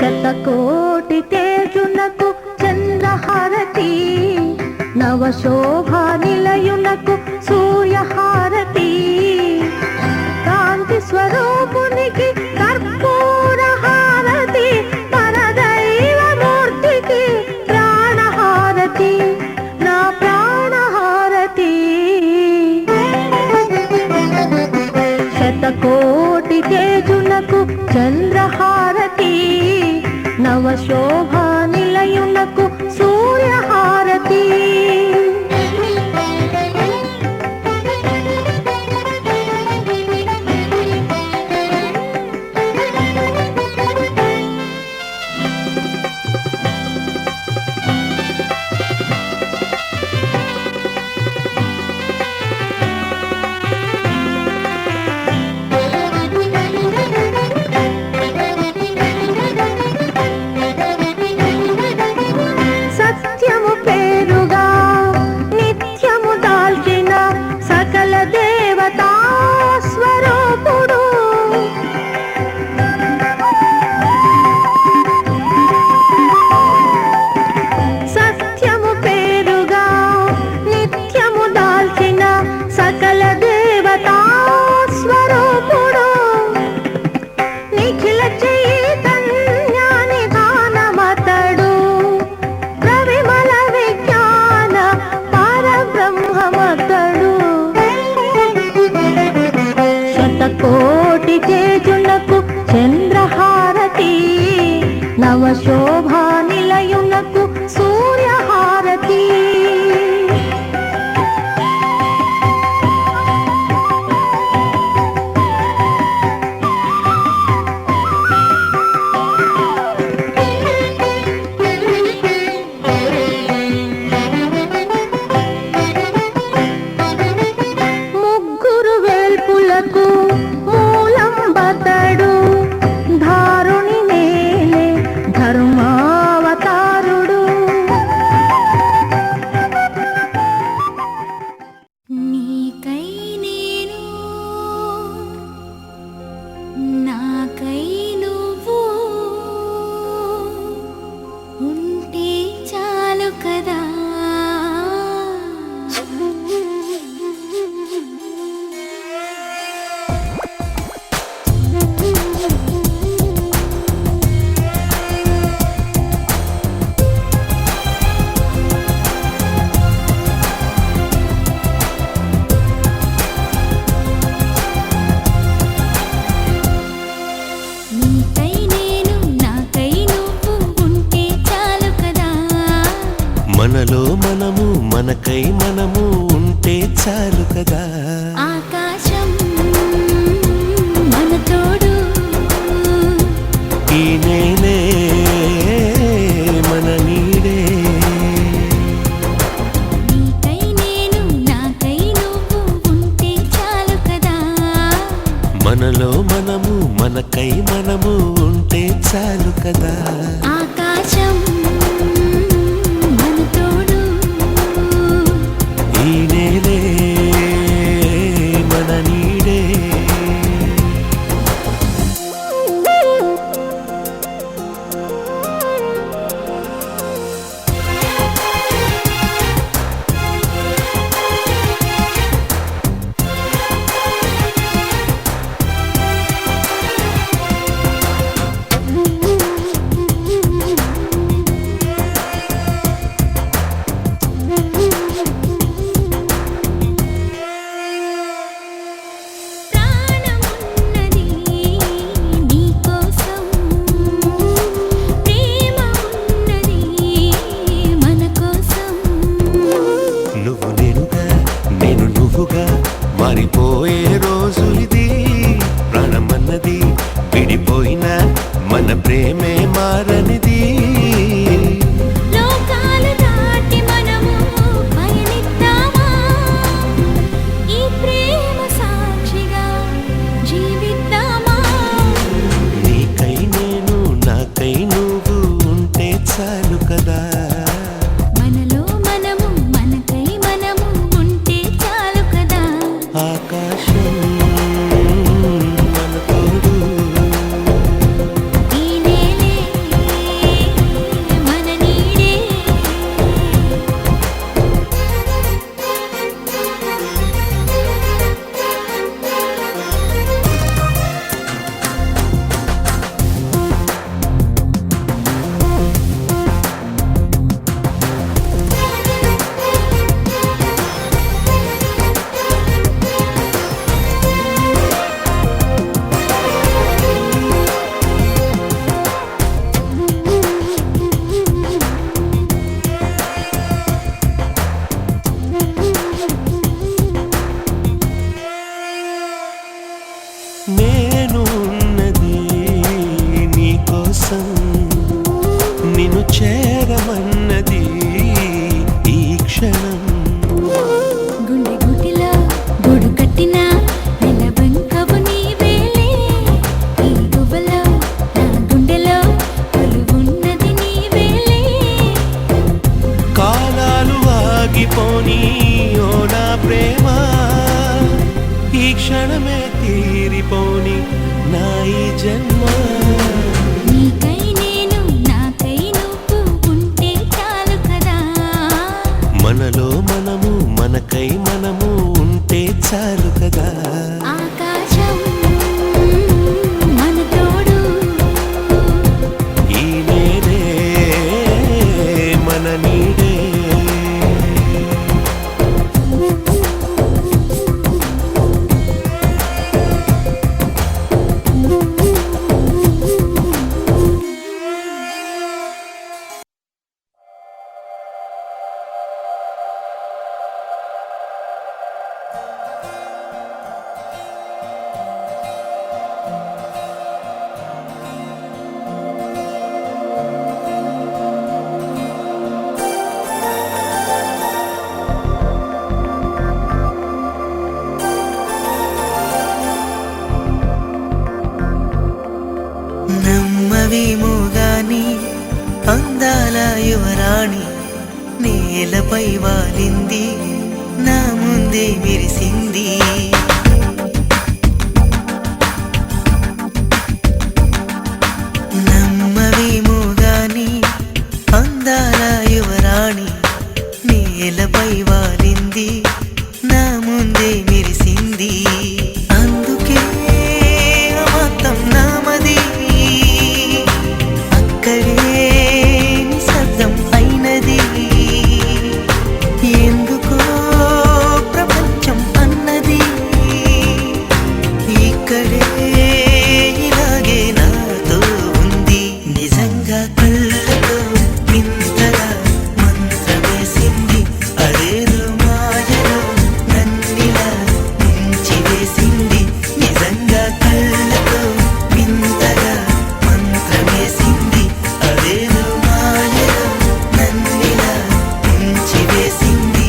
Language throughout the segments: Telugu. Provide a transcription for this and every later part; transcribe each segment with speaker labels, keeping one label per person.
Speaker 1: శతకోటి తేజునకు చంద్రహారతి, నవశోభా నిలయునకు సూర్యహారతి, కాంతి స్వరూపునికి కర్పూర హారతి, పరదైవమూర్తికి ప్రాణహారతి, నా ప్రాణహారతి. శతకోటి తేజునకు చంద్రహారతి, నవశోభా నిలయునకు సూర్యహారతి. శతకోటి తేజునకు చంద్రహారతి, నవశోభా నిలయునకు సూర్యహారతి. ముగ్గురు వేల్పులకు మూలం బతడు, ధారుని నేలే ధర్మావతారుడు.
Speaker 2: నీకై నేను, నాకై నువ్వు ఉంటే చాలు కదా. నీకై నేను, నాకై నువ్వు ఉంటే చాలు కదా.
Speaker 3: మనలో మనము, మనకై మనము ఉంటే చాలు కదా.
Speaker 2: ఆకాశం మన తోడు,
Speaker 3: ఈ నేలే మన నీడే.
Speaker 2: నీకై నేను, నాకై నువ్వు ఉంటే చాలు కదా.
Speaker 3: మనలో మనము, మనకై మనము ఉంటే చాలు కదా.
Speaker 2: ఆకాశం మన తోడు,
Speaker 3: ఈ నేలే మన నీడే.
Speaker 2: ప్రాణమున్నది నీకోసం, ప్రేమ ఉన్నది మన కోసం.
Speaker 3: నువ్వు నేనుగా, నేను నువ్వుగా మారిపోయే రోజు ఇది. ప్రాణమన్నది విడిపోయినా మన ప్రేమే మారనిది.
Speaker 2: లోకాలు దాటి మనము పయనిద్దామా, ఈ ప్రేమ సాక్షిగా జీవిద్దామా.
Speaker 3: నీకై నేను, నాకై నువ్వు ఉంటే చాలు కదా.
Speaker 2: మనలో మనము, మనకై మనము ఉంటే చాలు కదా.
Speaker 3: ఆకాశం మన తోడు,
Speaker 2: ఈ నేలే
Speaker 3: జన్మ
Speaker 2: నీకై నేను నాకై నువ్వు ఉంటే చాలు కదా
Speaker 3: మనలో మనము మనకై మనము ఉంటే చాలు కదా
Speaker 2: ఆకాశం మన తోడు
Speaker 3: ఈ నేడే మన నీడే
Speaker 4: నమ్మవేమో గాని అందాల యువరాణి నేలపై వాలింది నా ముందే మెరిసింది నమ్మవేమో గాని అందాల యువరాణి నేలపై వాలింది నా ముందే మెరిసింది అందుకే మొత్తం నామది అక్కడే నిశ్శబ్దం అయినది ఎందుకో ప్రపంచం అన్నది ఇక్కడే ఇలాగే నాతో ఉంది నిజంగా కళ్ళతో వింతగా మంత్రమేసింది అదేదో మాయలో నన్నిలా ముంచివేసింది నిజంగా కళ్ళతో వింతగా మంత్రమేసింది అదేదో మాయలో నన్నిలా ముంచివేసింది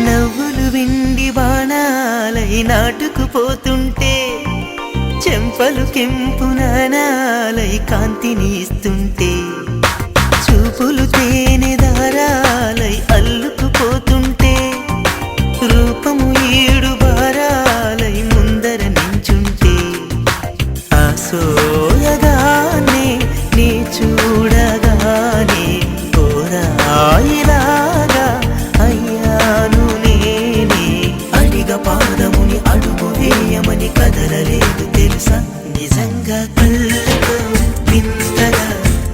Speaker 4: నవ్వులు విండి బాణాలై నాటుకుపోతుంటే చెంపలు కెంపు నానాలై కాంతిని ఇస్తుంటే చూపులు తేనె దారాలై అల్లుకుపోతుంటే రూపము ఏడు బారాలై ముందర నించుంటే ఆ సోయగానే నీ చూడగానే కోరాయిలాగా అయ్యాను నేనే అడిగ పాదముని అడుగు వేయమని కదలలేదు తెలుసా నిజంగా కళ్ళతో వింతగా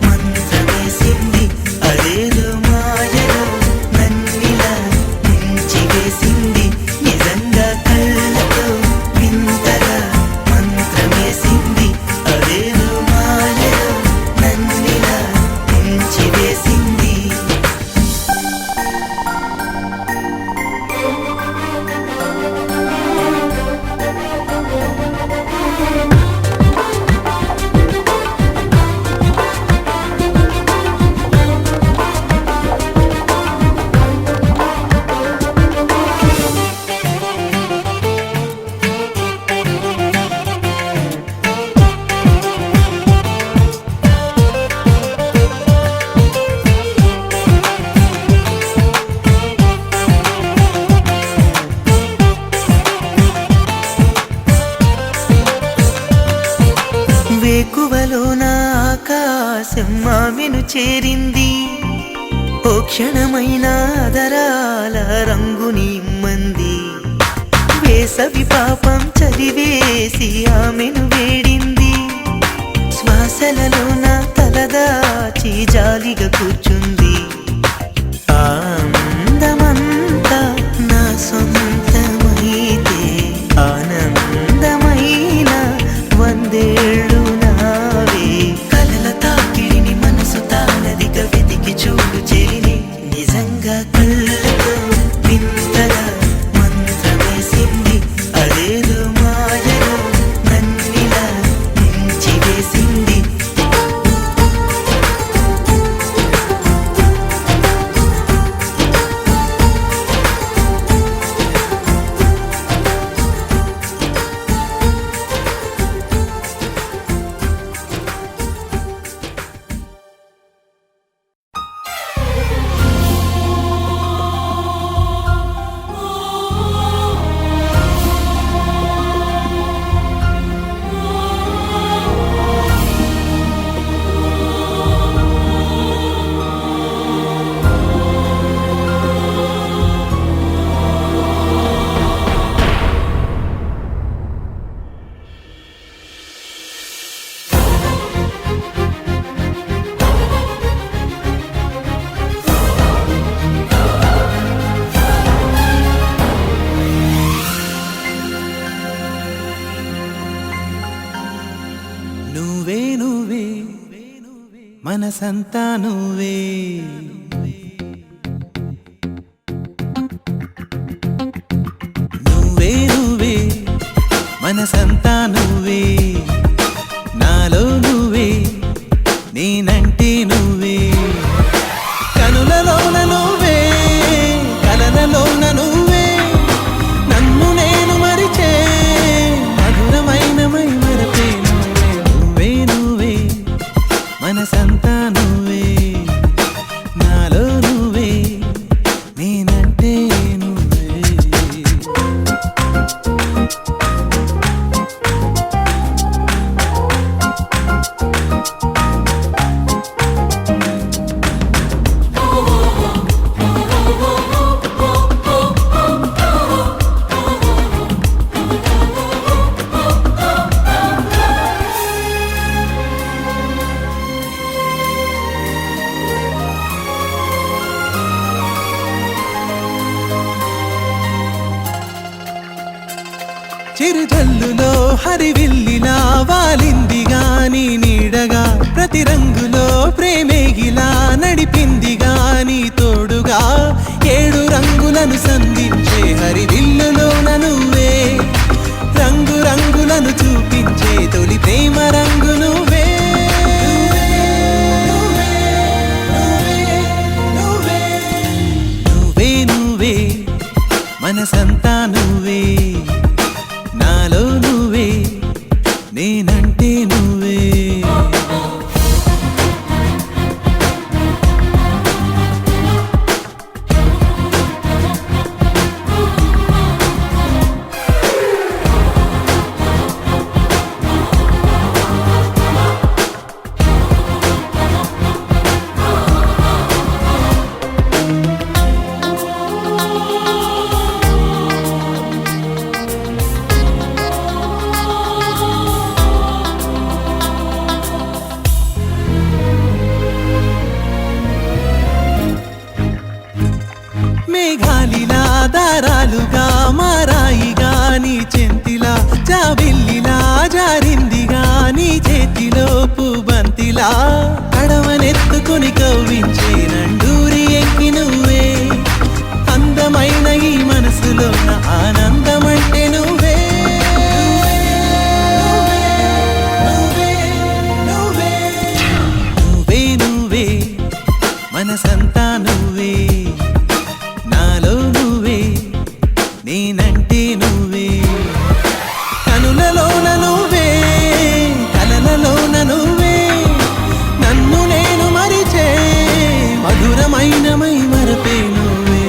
Speaker 4: మంత్రమేసింది అదేదో మాయలో నన్నిలా ముంచివేసింది నిజంగా కళ్ళతో వింతగా మంత్రమేసింది అదేదో మాయలో నన్నిలా ముంచివేసింది వేకువలో నా ఆకాశం ఆమెను చేరింది ఓ క్షణమైన అదరాల రంగుని ఇమ్మంది వేసవి పాపం చదివేసి ఆమెను వేడింది శ్వాసలలో నా తలదాచి జాలిగా కూర్చుంది ఆ అందమంతా నా సొంతమైతే ఆనందమైన వందేళ్ళు నావే కలల తాకిడిని మనసు తానదిగా వెతికి చూడు చెలిని నిజంగా కళ్ళతో వింతగా మంత్రమేసింది అదేదో మాయలో నన్ను నువ్వే మనసంతా నువ్వే నువ్వే నువ్వే మనసంతా నువ్వే నాలో నువ్వే నేనంటే నువ్వే కనులలోన నువ్వే కలలలోన నువ్వే నన్ను నేను మరిచే మధురమైన మై మరపే నువ్వే నువ్వే మనసంతా నువ్వే నాలో నువ్వే నేనంటే నువ్వే చిరుజల్లులో హరివిల్లిలా వాలింది గాని నీడగా ప్రతి రంగులో ప్రేమేగిలా నడిపింది గాని తోడుగా ఏడు రంగులను సంధించే హరివిల్లులోన నువ్వే రంగు రంగులను చూపించే తొలి ప్రేమ రంగు నువ్వే నువ్వే నువ్వే మనసంతా నువ్వే నాలో నువ్వే నేనంటే నువ్వే మేఘాలిలా దారాలుగా మారాయిగా నీ చెంతిలా జాబిల్లిలా జారిందిగా నీ చేతిలో పూబంతిలా కడవనెత్తుకుని కవ్వించే నండూరి ఎక్కి నువ్వే అందమైన ఈ మనసులో నా ఆనందమంటే నువ్వే నువ్వే నువ్వే మనసంతా నువ్వే నాలో నువ్వే నేనంటే నువ్వే కనులలోన నువ్వే కలలలోన నువ్వే నన్ను నేను మరిచే మధురమైన మై మరపే నువ్వే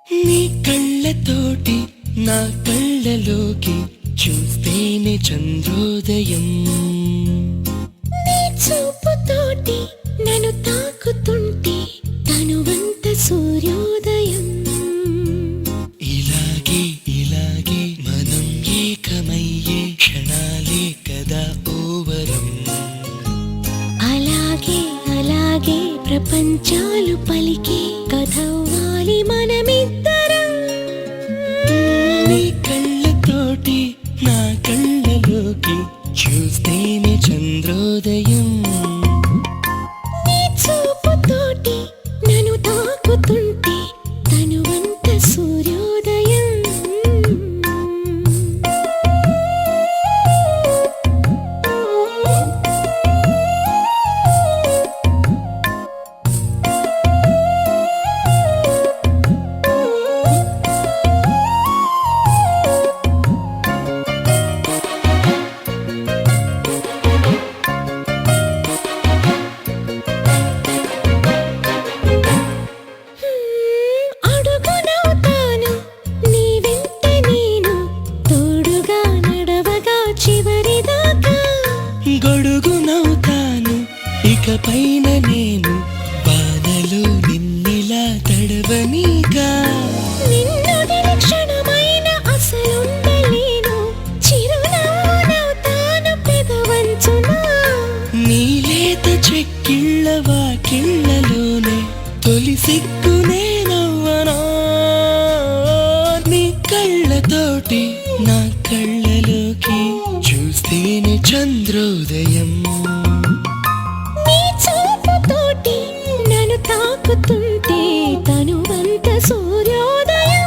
Speaker 5: నీ కళ్ళతోటి నా కళ్ళలోకి చూస్తేనే చంద్రోదయం
Speaker 2: నీ చూపుతోటి నన్ను తాకుతుంటే తనువంత సూర్యోదయం
Speaker 5: ఇలాగే ఇలాగే మనం ఏకమయ్యే క్షణాలే కదా ఓవరం
Speaker 2: అలాగే అలాగే ప్రపంచాలు పలికే కథవ్వాలి మనమిద్దరం
Speaker 5: నీ కళ్ళతోటి నా కళ్ళలోకి చూస్తేనే చంద్ర నేనవ్వనా నీ కళ్ళతోటి నా కళ్ళలోకి చూస్తేనే చంద్రోదయం
Speaker 2: నీ చూపుతోటి నన్ను తాకుతుంటే తనువంత సూర్యోదయం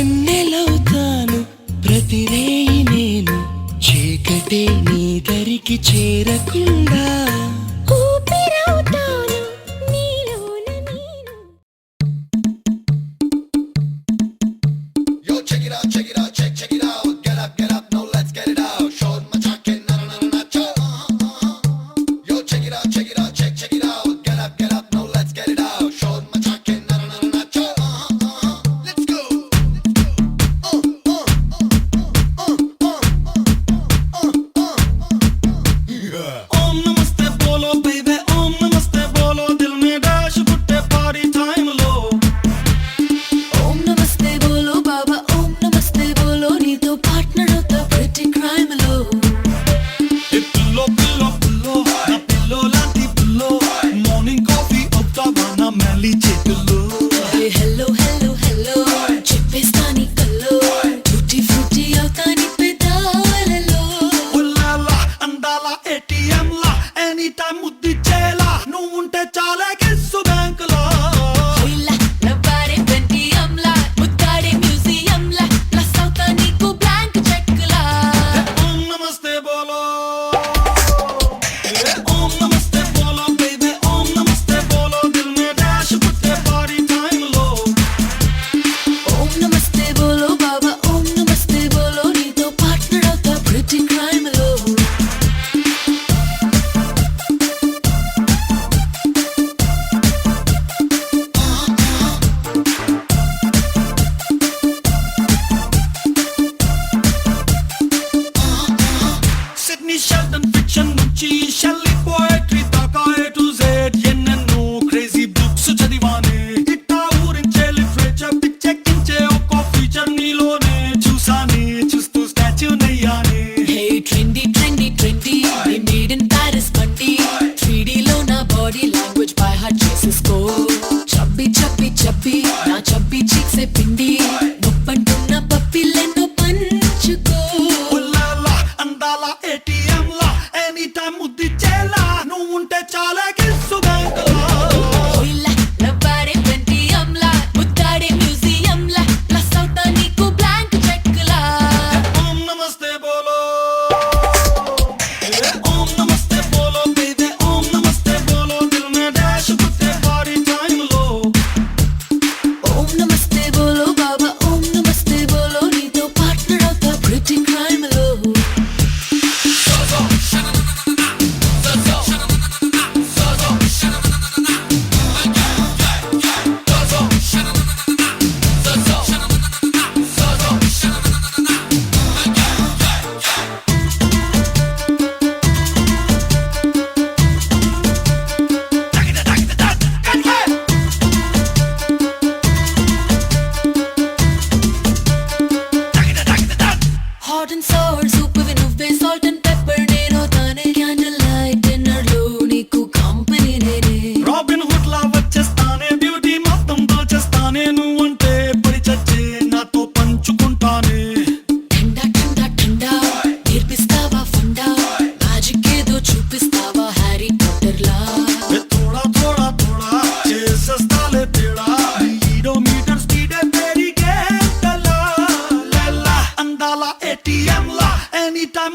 Speaker 5: వెన్నెలవుతాను ప్రతి రేయి నేను చీకటే నీ దరికి చేరకుండా
Speaker 2: ఊపిరవుతాను నీలోన నేను
Speaker 6: Yo, check it out, check it out. Get up, now let's get it out. Short machaque, na na na na cha. Yo, check it out, check it out. Get up, now let's get it out. Short machaque, na na na na cha. Let's go.
Speaker 7: ओम नमस्ते बोलो बेबे ओम नमस्ते बोलो दिल में डैश पुट्टे पार्टी टाइम लो
Speaker 8: ఓం నమస్తే బోలో బాబా ఓం నమస్తే బోలో నీతో పార్ట్నర్ అవుతా ప్రతి క్రైమ్ లో
Speaker 7: ए पिल्लो पिल्लो पिल्लो ना पिल्लो लांटी पिल्लो मॉर्निंग कॉफी అవుతా వానా मैली చేతుల్లో
Speaker 8: హలో హలో హలో చెప్పేస్తా నీ కల్లో టూటీ ఫ్రూటీ అవుతా నీ పెదాలలో
Speaker 7: ఉల్లాలా అందాల ఏటీఎం లా ఎనీ టైం ముద్ది చేలా నువ్వుంటే చాలే కిస్సు బ్యాంకులో
Speaker 8: ఇలా నవ్వారే పెంటి అమ్లా ముద్దాడే మ్యూజియం లా ప్లస్ అవుతా నీకు బ్లాంక్ చెక్ లా
Speaker 7: ओम नमस्ते बोलो ओम नमस्ते बोलो बेबे ओम नमस्ते बोलो दिल में डैश पुट्टे पार्टी टाइम लो
Speaker 8: ఓం నమస్తే బోలో బాబా ఓం నమస్తే బోలో నీతో పార్ట్నర్ అవుతా ప్రతి క్రైమ్ లో
Speaker 7: సిడ్నీ షెల్టన్ ఫిక్షన్ నుంచి షెల్లీ పోయట్రీ దాకా ఏ టు జెడ్ ఎన్నెన్నో క్రేజీ బుక్స్ చదివానే ఇట్టా ఊరించే లిటరేచర్ పిచ్చెక్కించే ఒక్కో ఫీచర్ నీలోనే చూసానే చూస్తూ statue నయ్యానే
Speaker 8: hey trendy trendy trendy made in Paris బండి 3D లో నా body language by heart చేసేసుకో chubby chubby chubby నా చబ్బి చీక్సే పిండి నొప్పంటున్న పప్పిల్లెన్నో పంచుకో
Speaker 7: ఉల్లాలా అందాల ఏటీఎం లా ఎనీ టైం ముద్ది చేలా నువ్వుంటే చాలే కిస్సు బ్యాంకులో
Speaker 8: ఇలా నవ్వారే పెంటి అమ్లా ముద్దాడే మ్యూజియం లా ప్లస్ అవుతా నీకు బ్లాంక్ చెక్ లా
Speaker 7: ओम नमस्ते बोलो ओम नमस्ते बोलो बेबे ओम नमस्ते बोलो दिल में डैश पुट्टे पार्टी टाइम लो
Speaker 8: ఓం నమస్తే బోలో బాబా ఓం నమస్తే బోలో నీతో పార్ట్నర్ అవుతా ప్రతి క్రైమ్ లో హాట్ అండ్ సోర్ సూపర్ వి నువ్వే సాల్ట్ అండ్ పెప్పర్ నేను తానే క్యాండిల్ లైట్ డిన్నర్ లో నీకు కంపెనీ నేనే
Speaker 7: రాబిన్ హుడ్ లా వచ్చేస్తానే బ్యూటీ మొత్తం దోచేస్తానే నువ్వంటే పడి చచ్చే నాతో పంచుకుంటానే
Speaker 8: ఠండా ఠండా ఠండా నేర్పిస్తావా ఫండా మ్యాజిక్ ఏదో చూపిస్తావా హ్యారీ పాటర్ లా
Speaker 7: ఏ थोड़ा थोड़ा थोड़ा చేసేస్తాలే తేడా ఈడోమీటర్ స్పీడే పెరిగే లలా అందాల ఏటీఎం లా ఎనీ టైం